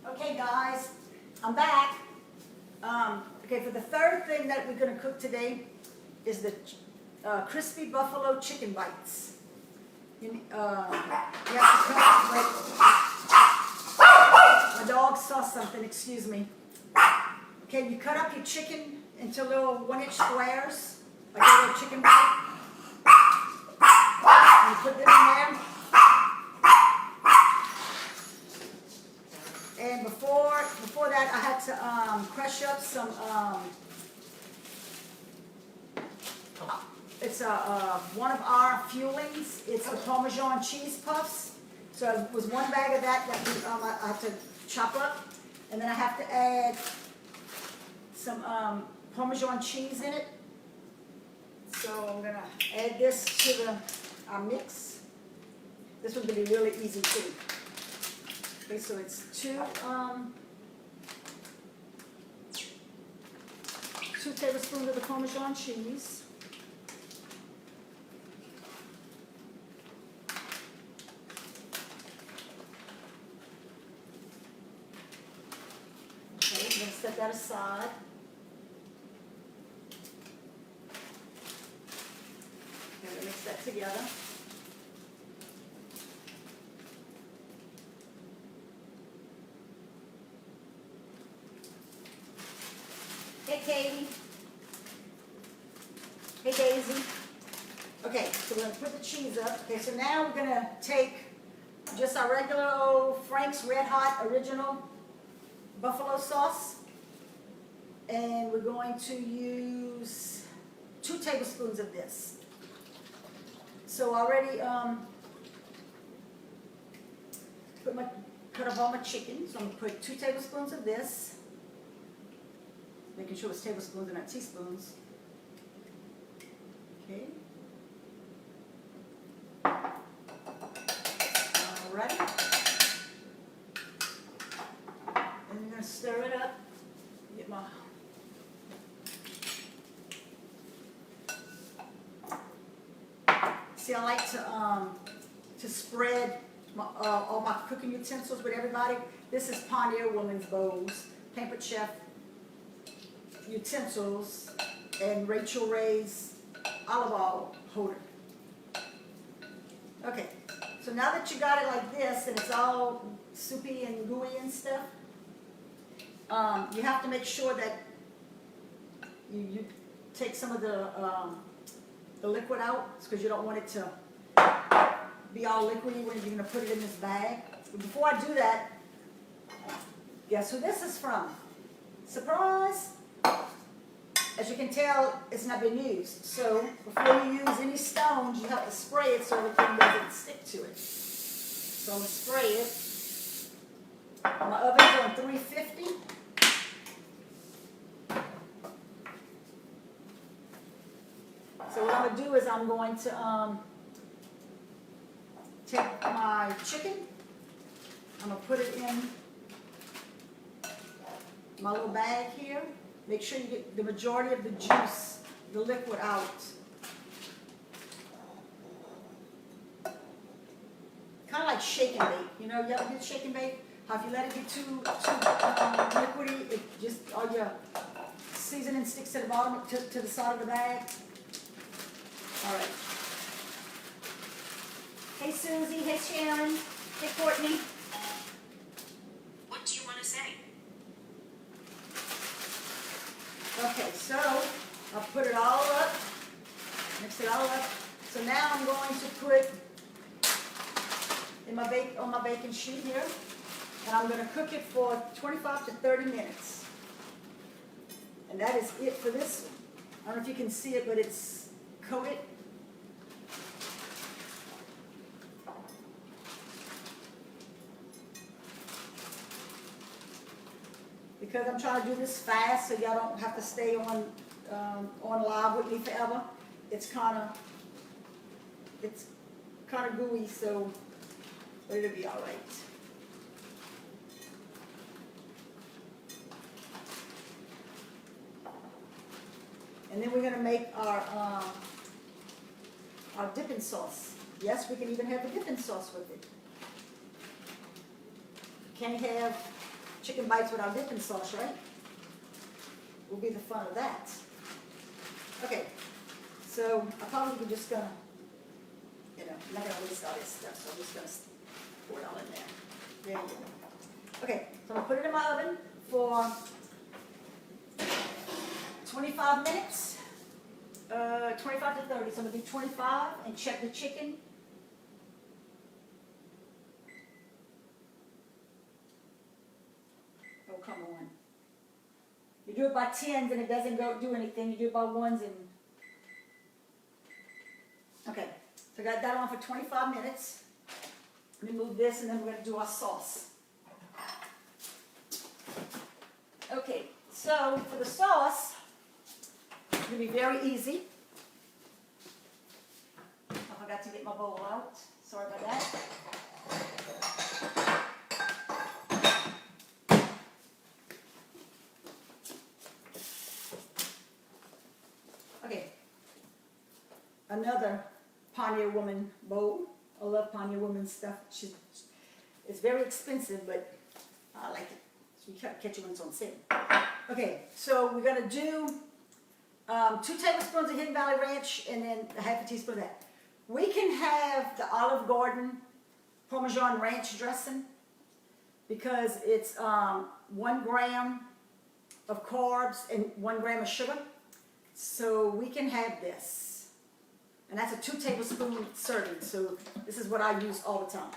Okay, guys, I'm back. Okay, for the third thing that we're going to cook today is the crispy buffalo chicken bites. You have to cut, my dog saw something, excuse me. Okay, you cut up your chicken into little 1-inch squares, like a little chicken bite. And you put them in there. And before that, I had to crush up some. It's one of our fuelings. It's the Parmesan cheese puffs. So it was one bag of that I have to chop up, and then I have to add some Parmesan cheese in it. So I'm gonna add this to our mix. This one's gonna be really easy too. Okay, so it's two tablespoons of the Parmesan cheese. Okay, I'm going to set that aside. I'm going to mix that together. Hey, Katie. Hey, Daisy. Okay, so we're going to put the cheese up. Okay, so now we're going to take just our regular old Frank's Red Hot Original Buffalo sauce. And we're going to use 2 tablespoons of this. So I already cut up all my chicken. So I'm going to put 2 tablespoons of this. Making sure it's tablespoons and not teaspoons. Okay. Alrighty. And I'm going to stir it up. Get my See, I like to spread all my cooking utensils with everybody. This is Pioneer Women's Bowls, Pampered Chef utensils, and Rachel Ray's olive oil holder. Okay, so now that you got it like this and it's all soupy and gooey and stuff, you have to make sure that you take some of the liquid out, because you don't want it to be all liquidy when you're going to put it in this bag. But before I do that, guess who this is from? Surprise! As you can tell, it's not been used. So before you use any stones, you have to spray it so everything doesn't stick to it. So I'm going to spray it. My oven's on 350. So what I'm going to do is I'm going to take my chicken. I'm going to put it in my little bag here. Make sure you get the majority of the juice, the liquid, out. Kind of like shake and bake. You know, you ever did shake and bake? How if you let it get too liquidy, it just all your seasoning sticks to the bottom, to the side of the bag. All right. Hey, Susie. Hey, Sharon. Hey, Courtney. What do you want to say? Okay, so I'll put it all up, mix it all up. So now I'm going to put in on my baking sheet here, and I'm going to cook it for 25 to 30 minutes. And that is it for this one. I don't know if you can see it, but it's coated. Because I'm trying to do this fast, so y'all don't have to stay on live with me forever. It's kind of gooey, so but it'll be all right. And then we're gonna make our dipping sauce. Yes, we can even have the dipping sauce with it. Can't have chicken bites without dipping sauce, right? Will be the fun of that. Okay, so I probably just gonna, I'm not gonna waste all this stuff, so I'm just gonna pour it all in there. There you go. Okay, so I'm gonna put it in my oven for 25 minutes, 25 to 30. So I'm gonna do 25 and check the chicken. Oh, come on. You do it by 10s and it doesn't do anything. You do it by 1s and... Okay, so I got that on for 25 minutes. Let me move this and then we're going to do our sauce. Okay, so for the sauce, it's going to be very easy. I forgot to get my bowl out. Sorry about that. Okay, another Pioneer Woman bowl. I love Pioneer Woman stuff. It's very expensive, but I like it. So you can't catch it when it's on sale. Okay, so we're gonna do 2 tablespoons of Hidden Valley Ranch and then a half a teaspoon of that. We can have the Olive Garden Parmesan Ranch dressing because it's 1 gram of carbs and 1 gram of sugar. So we can have this. And that's a 2 tablespoon serving. So this is what I use all the time.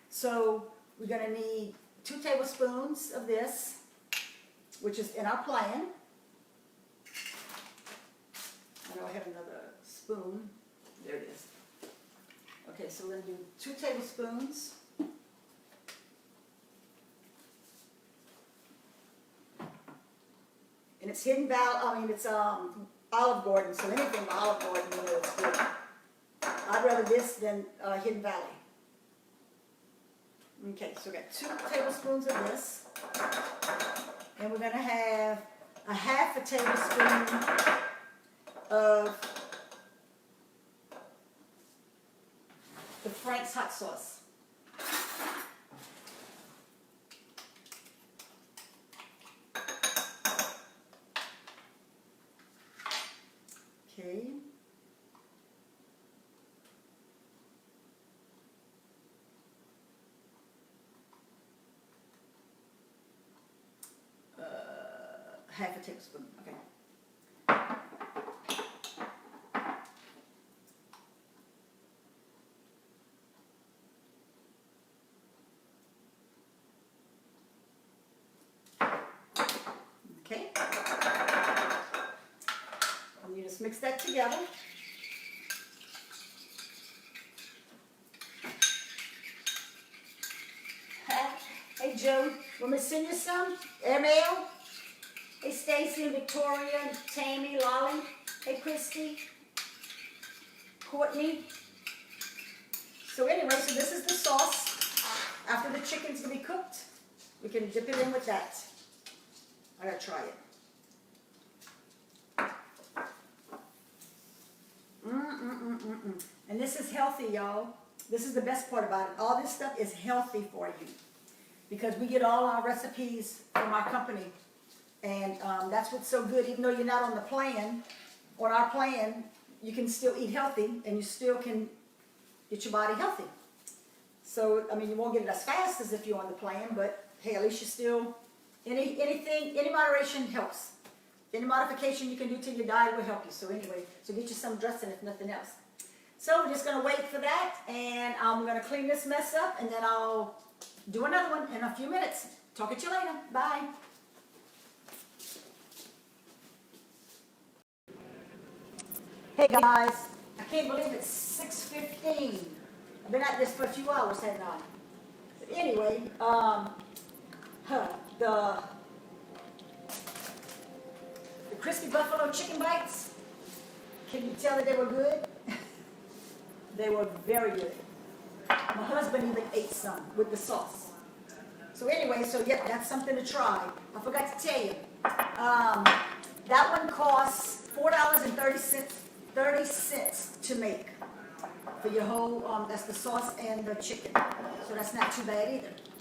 So we're going to need 2 tablespoons of this, which is in our plan. I know I have another spoon. There it is. Okay, so we're going to do 2 tablespoons. And it's Hidden Valley, it's Olive Garden, so anything Olive Garden, is good. I'd rather this than Hidden Valley. Okay, so we got 2 tablespoons of this. And we're going to have a half a tablespoon of the Frank's hot sauce. Okay. Half a tablespoon, okay. Okay. And you just mix that together. Hey Joe, want me to send you some? Airmail? Hey Stacy and Victoria, Tammy, Lolly. Hey Christy, Courtney. So anyway, so this is the sauce. After the chicken's gonna be cooked, we can dip it in with that. I gotta try it. And this is healthy, y'all. This is the best part about it. All this stuff is healthy for you because we get all our recipes from our company. And that's what's so good. Even though you're not on the plan, on our plan, you can still eat healthy and you still can get your body healthy. So, I mean, you won't get it as fast as if you're on the plan, but hey, at least you still, any moderation helps. Any modification you can do to your diet will help you. So anyway, so get you some dressing if nothing else. So we're just going to wait for that, and I'm going to clean this mess up, and then I'll do another one in a few minutes. Talk to you later. Bye. Hey guys, I can't believe it's 6:15. I've been at this for a few hours, haven't I? But anyway, the crispy buffalo chicken bites, can you tell that they were good? They were very good. My husband even ate some with the sauce. So anyway, so yep, that's something to try. I forgot to tell you. That one costs $4.30 to make for your whole, that's the sauce and the chicken. So that's not too bad either.